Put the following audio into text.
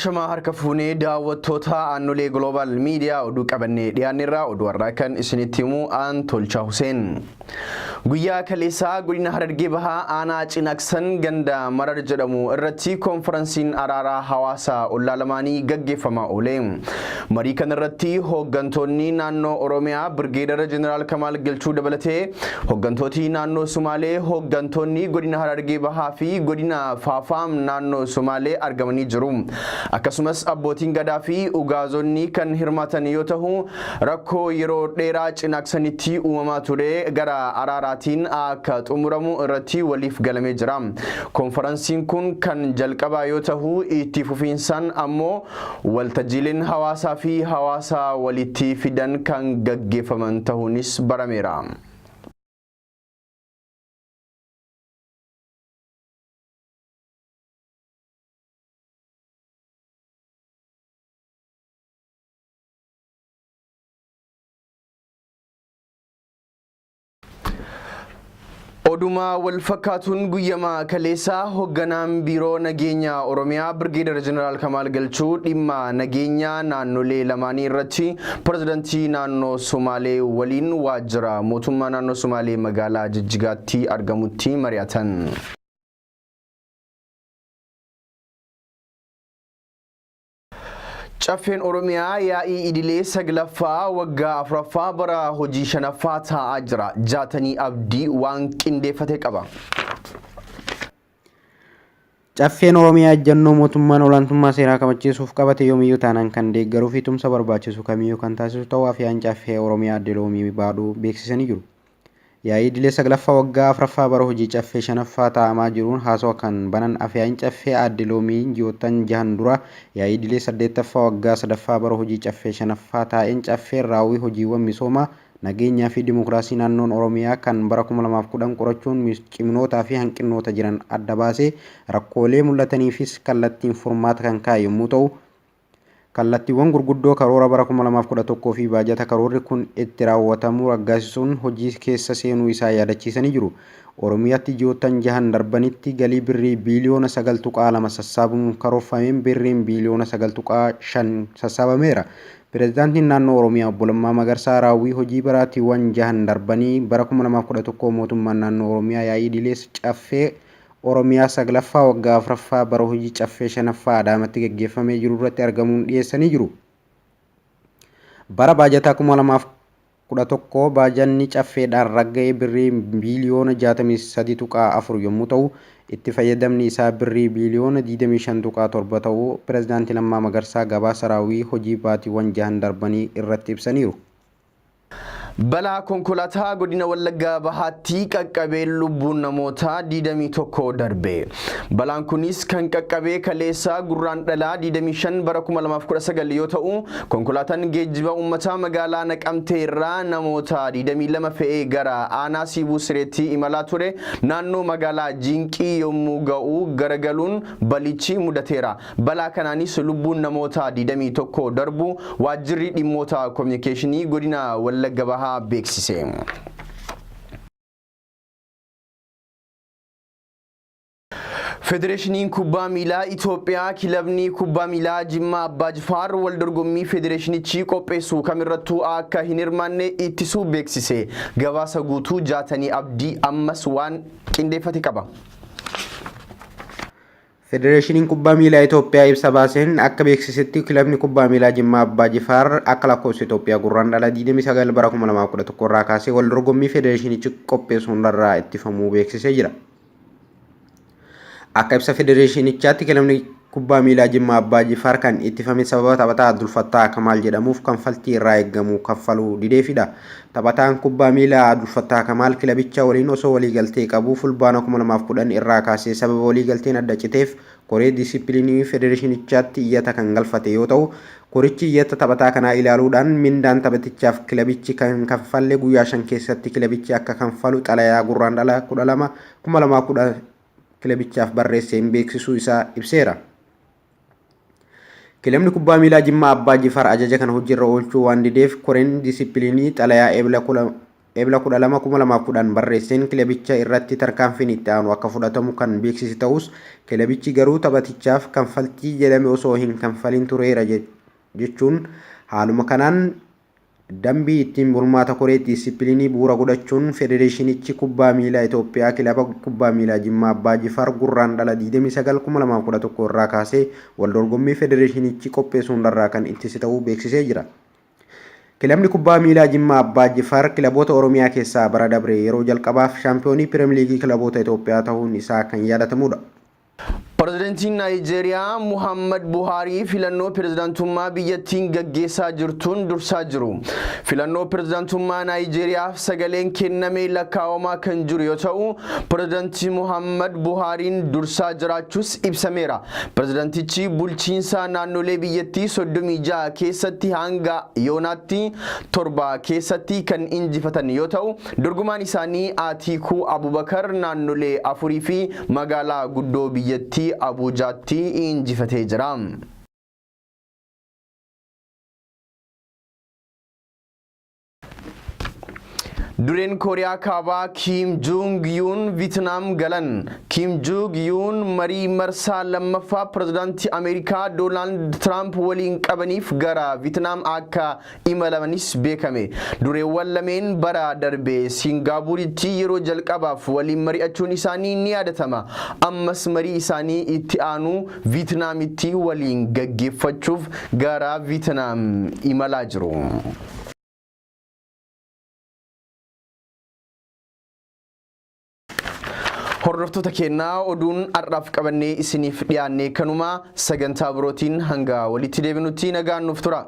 Ashama harka fuunee daawwattoota aannolee Global Media oduu qabannee dhiyaanneerraa oduu har'aa kan isinitti himu aan Tolchaa Huseen. Guyyaa kaleessaa godina Harargee Bahaa aanaa Cinaqsan ganda Marar jedhamu irratti konferensiin araaraa hawaasa ollaa lamaanii gaggeeffamaa oole. Marii kana irratti hooggantoonni naannoo Oromiyaa Birgeedara Jeneraal Kamaal Galchuu dabalatee hooggantooti naannoo Sumaalee, hooggantoonni godina Harargee Bahaa fi godina Faafaam naannoo Sumaalee argamanii jiru. Akkasumas abbootiin gadaa fi ugaazonni kan hirmaatan yoo ta'u rakkoo yeroo dheeraa Cinaqsanitti uumamaa ture gara araaraatiin akka xumuramu irratti waliif galamee jira. Konferensiin kun kan jalqabaa yoo ta'u itti fufiinsaan ammoo waltajjiileen hawaasaa fi hawaasa walitti fidan kan gaggeeffaman ta'uunis barameera. Oduma walfakkaatuun guyyamaa kaleessaa hoogganaan biiroo nageenya Oromiyaa Birgeedara Jeneraal Kamaal Galchuu dhimma nageenya naannolee lamaanii irratti pirezidaantii naannoo Sumaalee waliin waajjira mootummaa naannoo Sumaalee magaalaa Jijjigaatti argamutti mari'atan. Caffeen Oromiyaa yaa'ii idilee saglaffaa waggaa afuraffaa bara hojii shanaffaa taa'aa jira. Jaatanii Abdii waan qindeeffate qaba. Caffeen Oromiyaa ejjennoo mootummaan olaantummaa seeraa kabachiisuuf qabate yoomiyyuu taanaan kan deeggaruu fi tumsa barbaachisu kamiyyuu kan taasisu ta'uu afyaan Caffee Oromiyaa Aadde Loomii Baaduu beeksisanii jiru. Yaa'ii idilee saglaffaa waggaa afuraffaa bara hojii Caffee shanaffaa taa'amaa jiruun haasawaa kan banan afyaan Caffee Aadde Loomii ji'oottan jahan dura yaa'ii idilee saddeettaffaa waggaa sadaffaa bara hojii Caffee shanaffaa taa'een Caffeen raawwii hojiiwwan misoomaa nageenyaa fi dimokiraasii naannoon Oromiyaa kan bara 2010 qorachuun cimnootaa fi hanqinoota jiran adda baasee rakkoolee mul'ataniifis kallattiin furmaata kan kaa'e yommuu ta'u kallattiiwwan gurguddoo karoora bara 2011 fi baajata karoorri kun itti raawwatamuu raggaasisuun hojii keessa seenuu isaa yaadachiisanii jiru. Oromiyaatti ji'oottan jahan darbanitti galii birrii biiliyoona 9.2 sassaabuun karoorfameen birriin biiliyoona 9.5 sassaabameera. Pireezidaantiin naannoo Oromiyaa Obbo Lammaa Magarsaa raawwii hojii baraatiiwwan jahan darbanii bara 2011 mootummaan naannoo Oromiyaa yaa'ii idilee Caffee Oromiyaa saglaffaa waggaa afuraffaa bara hojii Caffee shanaffaa Adaamaatti gaggeeffamee jiru irratti argamuun dhiyeessanii jiru. Bara baajataa 2011 baajanni Caffeedhaan ragga'ee birrii biiliyoona 63.4 yommuu ta'u itti fayyadamni isaa birrii biiliyoona 25.7 ta'uu pireezidaantii Lammaa Magarsaa gabaasa raawwii hojii baatiiwwan jahan darbanii irratti ibsaniiru. Balaa konkolaataa godina Wallaggaa Bahaatti qaqqabee lubbuun namoota 21 darbe. Balaan kunis kan qaqqabee kaleessaa Gurraandhalaa 25 bara 2019 yoo ta'u konkolaataan geejjiba uummataa magaalaa Naqamtee irraa namoota 22 fe'ee gara aanaa Siibuu Sireetti imalaa ture naannoo magaalaa Jinqii yommuu ga'u garagaluun balichi mudateera. Balaa kanaanis lubbuun namoota 21 darbu waajjirri dhimmoota kominikeeshinii godina Wallagga Bahaa beeksise. Federeeshiniin kubbaa miilaa Itoophiyaa kilabni kubbaa miilaa Jimmaa Abbaa Jifaar wal dorgommii federeeshinichi qopheessu kamirrattuu akka hin hirmaanne ittisuu beeksise. Gabaasa guutuu Jaatanii Abdii ammas waan qindeeffate qaba. Federeeshiniin kubbaa miilaa Itoophiyaa ibsa baaseen akka beeksisetti kilabni kubbaa miilaa Jimmaa Abbaa Jifaar akka lakkoofsa Itoophiyaa Gurraandhala 29 bara 2011 irraa kaasee wal dorgommii federeeshinichi qopheessu hundarraa ittifamuu beeksisee jira. Akka ibsa federeeshinichaatti kilabni kubbaa miilaa Jimmaa Abbaa Jifaar kan ittifame sababa taphataa Abdulfattaa Kamaal jedhamuuf kanfaltii irraa eegamu kaffaluu dideefidha. Taphataan kubbaa miilaa Abdulfattaa Kamaal kilabicha waliin osoo waliigaltee qabu fulbaana 2010 irraa kaasee sababa waliigalteen adda citeef koree diisippiliinii federeeshinichaatti iyyata kan galfate yoo ta'u korichi iyyata taphataa kanaa ilaaluudhaan mindaan taphatichaaf kilabichi kan kanfalle guyyaa 5 keessatti kilabichi akka kanfalu xalayaa Gurraandhala 12 2010 kilabichaaf barreesseen beeksisuu isaa ibseera. Kilabni kubbaa miilaa Jimmaa Abbaa Jifaar ajaja kana hojiirra oolchuu waan dideef koreen diisippiliinii xalayaa Ebla 12,2010 barreesseen kilabicha irratti tarkaanfiin itti aanu akka fudhatamu kan beeksise ta'us kilabichi garuu taphatichaaf kanfaltii jedhame osoo hin kanfalin tureera jechuun haaluma kanaan dambii ittiin bulmaata koree diisiipiliinii bu'uura godhachuun federeeshinichi kubbaa miilaa Itoophiyaa kilaba kubbaa miilaa Jimmaa Abbaa Jifaar gurraandhala 29/2011 irraa kaasee wal dorgommii federeeshinichi qopheessuun irraa kan ittise ta'uu beeksisee jira. Kilabni kubbaa miilaa Jimmaa Abbaa Jifaar kilaboota Oromiyaa keessaa bara dabre yeroo jalqabaaf shaampiyoonii Pirimeer Liigii kilaboota Itoophiyaa ta'uun isaa kan yaadatamudha. Pirezidaantiin Naayijeeriyaa Muhammad Buhaarii filannoo pirezidaantummaa biyyattiin gaggeessaa jirtuun dursaa jiru. Filannoo pirezidaantummaa Naayijeeriyaaf sagaleen kennamee lakkaa'amaa kan jiru yoo ta'u, pirezidaantii Muhammad Buhaariin dursaa jiraachuus ibsameera. Pirezidaantichi bulchiinsa naannolee biyyattii 36 keessatti hanga yoonaatti 7 keessatti kan injifatan yoo ta'u, dorgomaan isaanii Atiikuu Abubakar naannolee 4 fi magaalaa guddoo biyyattii Abujaatti injifatee jira. Dureen Kooriyaa Kaabaa Kim Jong Un Vietnam galan. Kim Jong Un marii marsaa lammaffaa pirezidaantii Ameerikaa Doonaald Tiraamp waliin qabaniif gara Vietnam akka imalamanis beekame. Dureewwan lameen bara darbe Singaapuritti yeroo jalqabaaf waliin mari'achuun isaanii ni yaadatama. Ammas marii isaanii itti aanu Vietnamitti waliin gaggeeffachuuf gara Vietnam imalaa jiru. Hordoftoota keenyaa oduun har'aaf qabannee isiniif dhiyaannee kanuma sagantaa birootiin hanga walitti deebinutti nagaan nuuf tura.